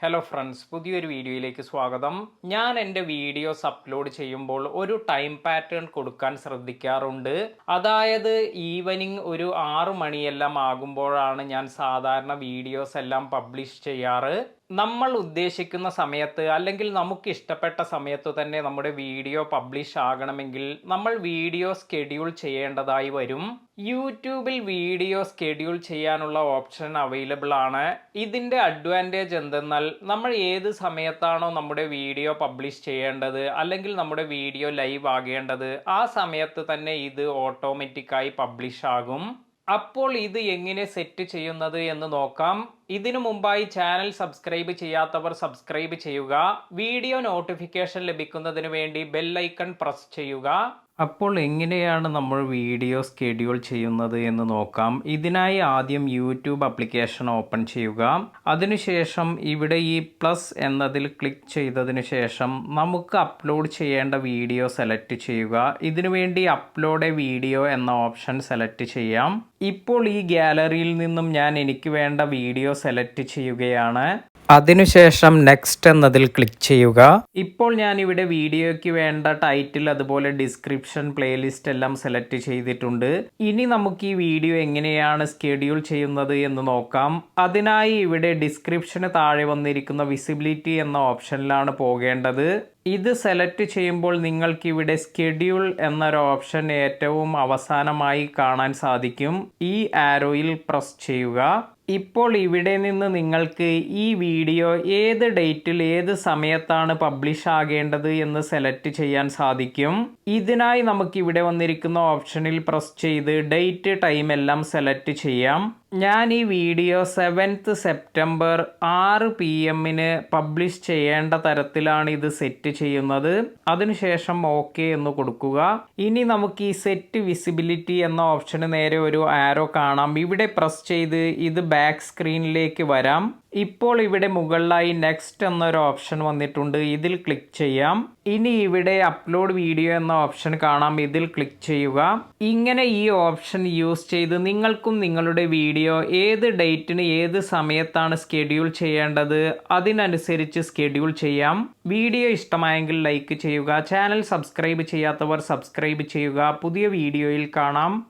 Hello friends, പുതിയൊരു വീഡിയോയിലേക്ക് സ്വാഗതം. ഞാൻ എൻ്റെ വീഡിയോസ് അപ്ലോഡ് ചെയ്യുമ്പോൾ ഒരു ടൈം പാറ്റേൺ കൊടുക്കാൻ ശ്രദ്ധിക്കാറുണ്ട്. അതായത് ഈവനിങ് ഒരു 6 മണിയെല്ലാം ആകുമ്പോഴാണ് ഞാൻ സാധാരണ വീഡിയോസ് എല്ലാം പബ്ലിഷ് ചെയ്യാറ്. നമ്മൾ ഉദ്ദേശിക്കുന്ന സമയത്ത് അല്ലെങ്കിൽ നമുക്ക് ഇഷ്ടപ്പെട്ട സമയത്ത് തന്നെ നമ്മുടെ വീഡിയോ പബ്ലിഷ് ആകണമെങ്കിൽ നമ്മൾ വീഡിയോ സ്കെഡ്യൂൾ ചെയ്യേണ്ടതായി വരും. യൂട്യൂബിൽ വീഡിയോ സ്കെഡ്യൂൾ ചെയ്യാനുള്ള ഓപ്ഷൻ അവൈലബിൾ ആണ്. ഇതിൻ്റെ അഡ്വാൻറ്റേജ് എന്തെന്നാൽ നമ്മൾ ഏത് സമയത്താണോ നമ്മുടെ വീഡിയോ പബ്ലിഷ് ചെയ്യേണ്ടത് അല്ലെങ്കിൽ നമ്മുടെ വീഡിയോ ലൈവ് ആകേണ്ടത് ആ സമയത്ത് തന്നെ ഇത് ഓട്ടോമാറ്റിക്കായി പബ്ലിഷ് ആകും. അപ്പോൾ ഇത് എങ്ങനെ സെറ്റ് ചെയ്യുന്നത് എന്ന് നോക്കാം. ഇതിനു മുമ്പായി ചാനൽ സബ്സ്ക്രൈബ് ചെയ്യാത്തവർ സബ്സ്ക്രൈബ് ചെയ്യുക. വീഡിയോ നോട്ടിഫിക്കേഷൻ ലഭിക്കുന്നതിന് വേണ്ടി ബെൽ ഐക്കൺ പ്രസ് ചെയ്യുക. അപ്പോൾ എങ്ങനെയാണ് നമ്മൾ വീഡിയോ സ്കെഡ്യൂൾ ചെയ്യുന്നത് എന്ന് നോക്കാം. ഇതിനായി ആദ്യം യൂട്യൂബ് ആപ്ലിക്കേഷൻ ഓപ്പൺ ചെയ്യുക. അതിനുശേഷം ഇവിടെ ഈ പ്ലസ് എന്നതിൽ ക്ലിക്ക് ചെയ്തതിന് ശേഷം നമുക്ക് അപ്ലോഡ് ചെയ്യേണ്ട വീഡിയോ സെലക്ട് ചെയ്യുക. ഇതിനുവേണ്ടി അപ്ലോഡ് എ വീഡിയോ എന്ന ഓപ്ഷൻ സെലക്ട് ചെയ്യാം. ഇപ്പോൾ ഈ ഗാലറിയിൽ നിന്നും ഞാൻ എനിക്ക് വേണ്ട വീഡിയോ സെലക്ട് ചെയ്യുകയാണ്. അതിനുശേഷം നെക്സ്റ്റ് എന്നതിൽ ക്ലിക്ക് ചെയ്യുക. ഇപ്പോൾ ഞാൻ ഇവിടെ വീഡിയോയ്ക്ക് വേണ്ട ടൈറ്റിൽ അതുപോലെ ഡിസ്ക്രിപ്ഷൻ പ്ലേലിസ്റ്റ് എല്ലാം സെലക്ട് ചെയ്തിട്ടുണ്ട്. ഇനി നമുക്ക് ഈ വീഡിയോ എങ്ങനെയാണ് സ്കെഡ്യൂൾ ചെയ്യുന്നത് എന്ന് നോക്കാം. അതിനായി ഇവിടെ ഡിസ്ക്രിപ്ഷന് താഴെ വന്നിരിക്കുന്ന വിസിബിലിറ്റി എന്ന ഓപ്ഷനിലാണ് പോകേണ്ടത്. ഇത് സെലക്ട് ചെയ്യുമ്പോൾ നിങ്ങൾക്ക് ഇവിടെ സ്കെഡ്യൂൾ എന്നൊരു ഓപ്ഷൻ ഏറ്റവും അവസാനമായി കാണാൻ സാധിക്കും. ഈ ആരോയിൽ പ്രസ് ചെയ്യുക. ഇപ്പോൾ ഇവിടെ നിന്ന് നിങ്ങൾക്ക് ഈ വീഡിയോ ഏത് ഡേറ്റിൽ ഏത് സമയത്താണ് പബ്ലിഷ് ആകേണ്ടത് എന്ന് സെലക്ട് ചെയ്യാൻ സാധിക്കും. ഇതിനായി നമുക്ക് ഇവിടെ വന്നിരിക്കുന്ന ഓപ്ഷനിൽ പ്രസ് ചെയ്ത് ഡേറ്റ് ടൈം എല്ലാം സെലക്ട് ചെയ്യാം. ഞാൻ ഈ video 7th September 6 PM publish ചെയ്യേണ്ട തരത്തിലാണ് ഇത് സെറ്റ് ചെയ്യുന്നത്. അതിനുശേഷം ഓക്കെ എന്ന് കൊടുക്കുക. ഇനി നമുക്ക് ഈ സെറ്റ് വിസിബിലിറ്റി എന്ന ഓപ്ഷന് നേരെ ഒരു ആരോ കാണാം. ഇവിടെ പ്രസ് ചെയ്ത് ഇത് ബാക്ക് സ്ക്രീനിലേക്ക് വരാം. ഇപ്പോൾ ഇവിടെ മുകളിലായി നെക്സ്റ്റ് എന്നൊരു ഓപ്ഷൻ വന്നിട്ടുണ്ട്. ഇതിൽ ക്ലിക്ക് ചെയ്യാം. ഇനി ഇവിടെ അപ്ലോഡ് വീഡിയോ എന്ന ഓപ്ഷൻ കാണാം. ഇതിൽ ക്ലിക്ക് ചെയ്യുക. ഇങ്ങനെ ഈ ഓപ്ഷൻ യൂസ് ചെയ്ത് നിങ്ങൾക്കും നിങ്ങളുടെ വീഡിയോ ഏത് ഡേറ്റിന് ഏത് സമയത്താണ് സ്കെഡ്യൂൾ ചെയ്യേണ്ടത് അതിനനുസരിച്ച് സ്കെഡ്യൂൾ ചെയ്യാം. വീഡിയോ ഇഷ്ടമായെങ്കിൽ ലൈക്ക് ചെയ്യുക. ചാനൽ സബ്സ്ക്രൈബ് ചെയ്യാത്തവർ സബ്സ്ക്രൈബ് ചെയ്യുക. പുതിയ വീഡിയോയിൽ കാണാം.